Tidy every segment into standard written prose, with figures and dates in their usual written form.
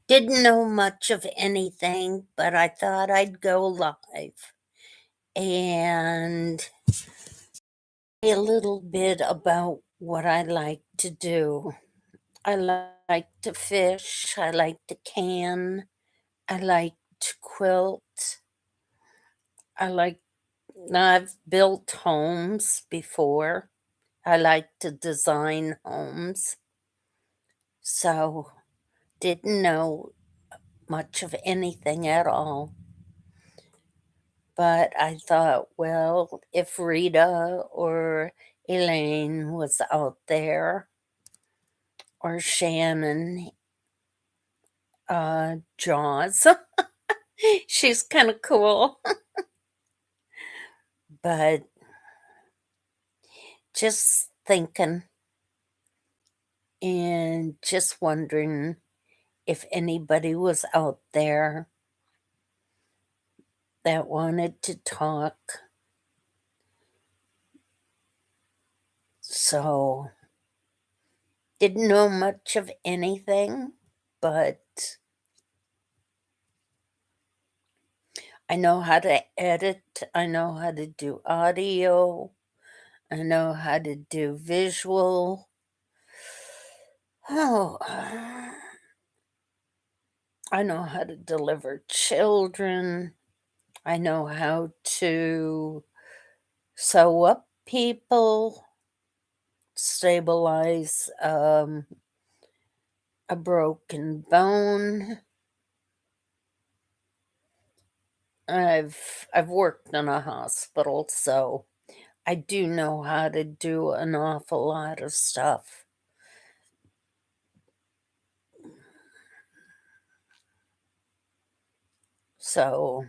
Didn't know much of anything, but I thought I'd go live and a little bit about what I like to do. I like to fish, I like to can, I like to quilt, I like I've built homes before. I like to design homes. So, didn't know much of anything at all. But I thought, well, if Rita or Elaine was out there, or Shannon, Jaws, she's kind of cool. But just thinking and just wondering if anybody was out there that wanted to talk. So, didn't know much of anything, but I know how to edit, I know how to do audio, I know how to do visual. Oh, I know how to deliver children. I know how to sew up people, stabilize a broken bone. I've worked in a hospital, so I do know how to do an awful lot of stuff. So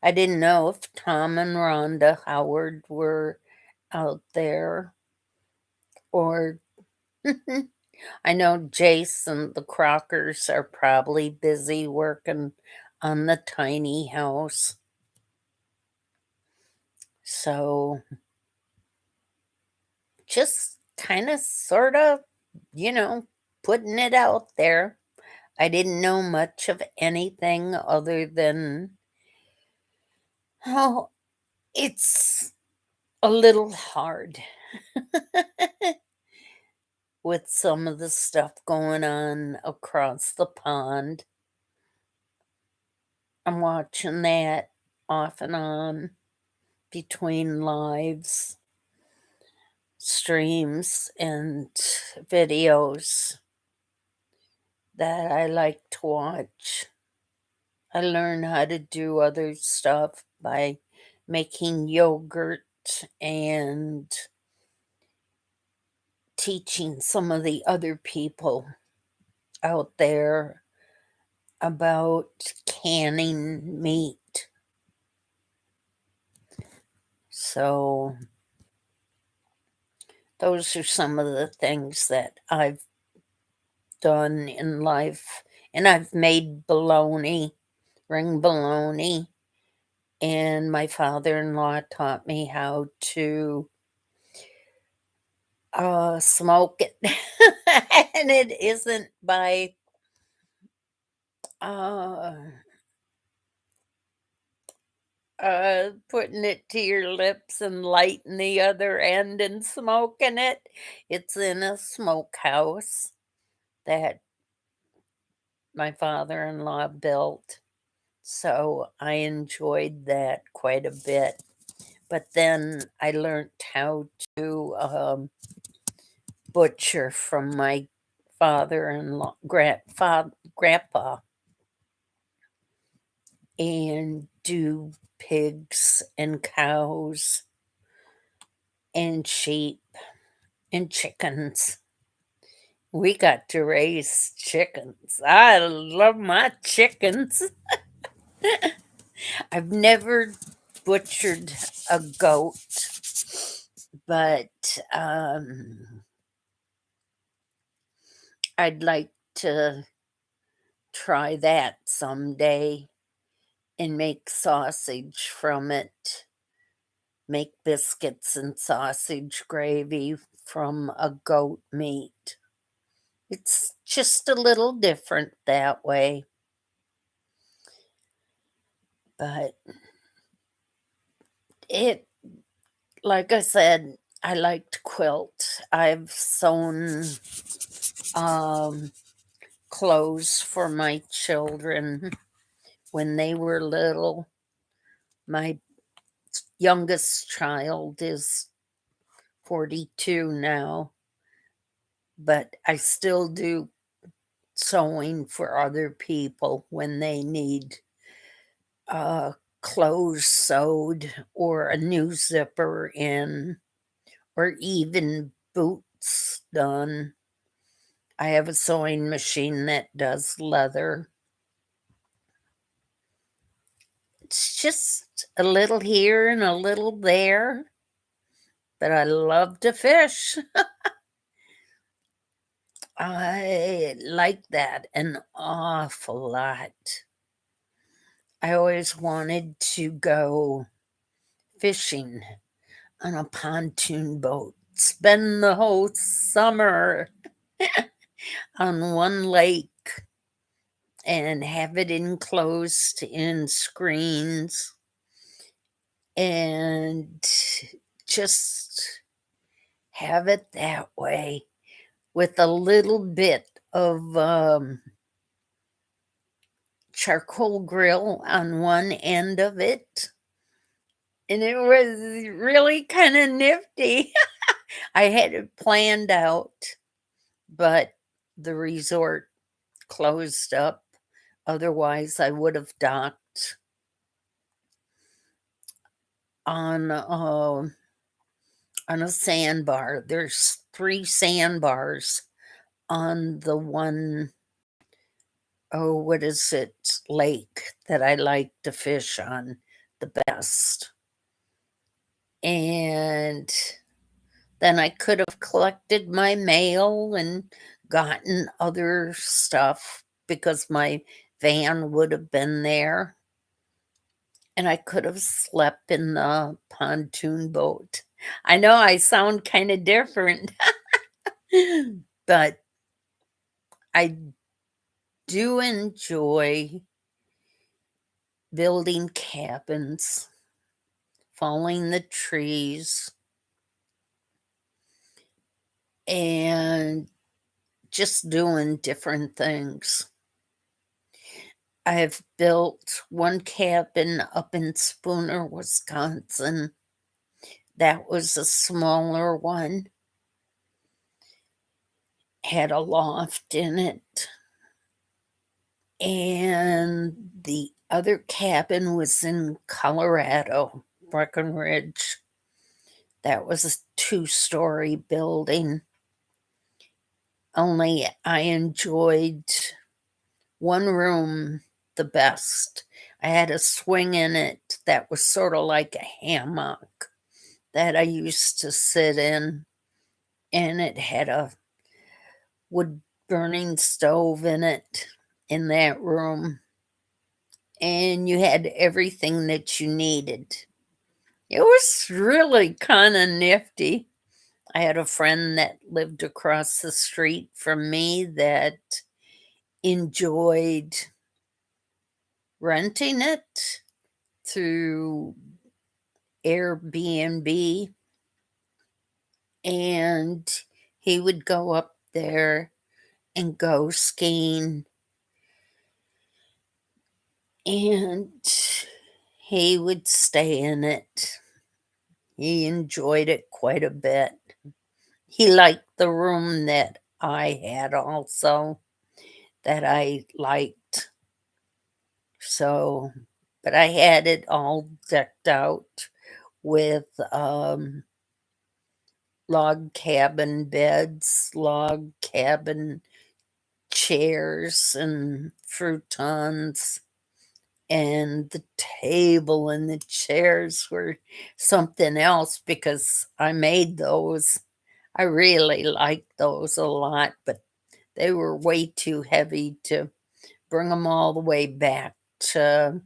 I didn't know if Tom and Rhonda Howard were out there, or I know Jason, the Crockers are probably busy working on the tiny house. So just kind of sort of, putting it out there. I didn't know much of anything other than, oh, it's a little hard with some of the stuff going on across the pond. I'm watching that off and on between lives, streams, and videos that I like to watch. I learn how to do other stuff by making yogurt and teaching some of the other people out there about canning meat. So, those are some of the things that I've done in life. And I've made bologna, ring bologna, and my father-in-law taught me how to smoke it. And it isn't by uh putting it to your lips and lighting the other end and smoking it. It's in a smokehouse that my father-in-law built. So I enjoyed that quite a bit. But then I learned how to butcher from my father-in-law, grandpa, and do pigs and cows and sheep and chickens. We got to raise chickens. I love my chickens. I've never butchered a goat, but I'd like to try that someday and make sausage from it, make biscuits and sausage gravy from a goat meat. It's just a little different that way. But it like I said, I like to quilt. I've sewn, um, clothes for my children when they were little. My youngest child is 42 now, but I still do sewing for other people when they need uh, clothes sewed or a new zipper in, or even boots done. I have a sewing machine that does leather. It's just a little here and a little there, but I love to fish. I like that an awful lot. I always wanted to go fishing on a pontoon boat, spend the whole summer on one lake and have it enclosed in screens and just have it that way with a little bit of charcoal grill on one end of it. And it was really kind of nifty. I had it planned out, but the resort closed up. Otherwise, I would have docked on on a sandbar. There's 3 sandbars on the one, oh, what is it, lake that I like to fish on the best. And then I could have collected my mail and gotten other stuff because my van would have been there. And I could have slept in the pontoon boat. I know I sound kind of different, but I do enjoy building cabins, falling the trees, and just doing different things. I have built one cabin up in Spooner, Wisconsin. That was a smaller one, had a loft in it. And the other cabin was in Colorado, Breckenridge. That was a 2-story building. Only I enjoyed one room the best. I had a swing in it that was sort of like a hammock that I used to sit in, and it had a wood burning stove in it in that room, and you had everything that you needed. It was really kind of nifty. I had a friend that lived across the street from me that enjoyed renting it through Airbnb, and he would go up there and go skiing, and he would stay in it. He enjoyed it quite a bit. He liked the room that I had also, that I liked. So, but I had it all decked out with log cabin beds, log cabin chairs, and futons. And the table and the chairs were something else because I made those. I really liked those a lot, but they were way too heavy to bring them all the way back to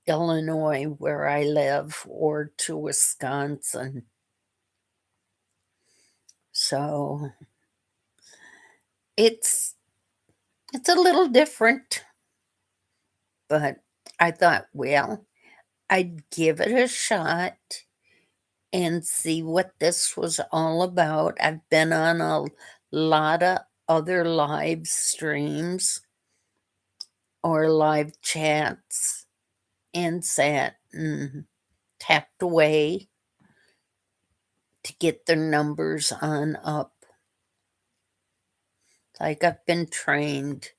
Illinois, where I live, or to Wisconsin. So it's It's a little different, but I thought, well, I'd give it a shot and see what this was all about. I've been on a lot of other live streams or live chats and sat and tapped away to get their numbers on up. Like I've been trained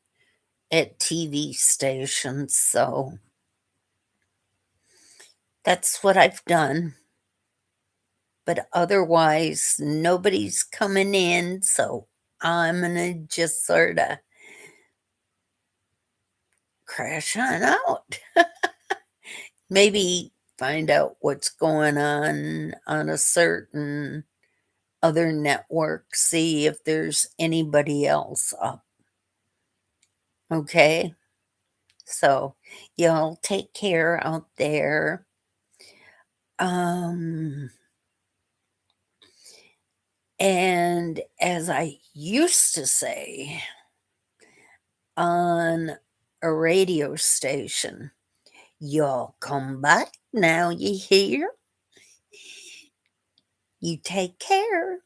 at TV stations, so that's what I've done. But otherwise, nobody's coming in, so I'm gonna just sort of crash on out. Maybe find out what's going on a certain other network, see if there's anybody else up. Okay? So, y'all take care out there. Um, and as I used to say on a radio station, y'all come back now, you hear? You take care.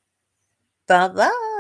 Bye bye.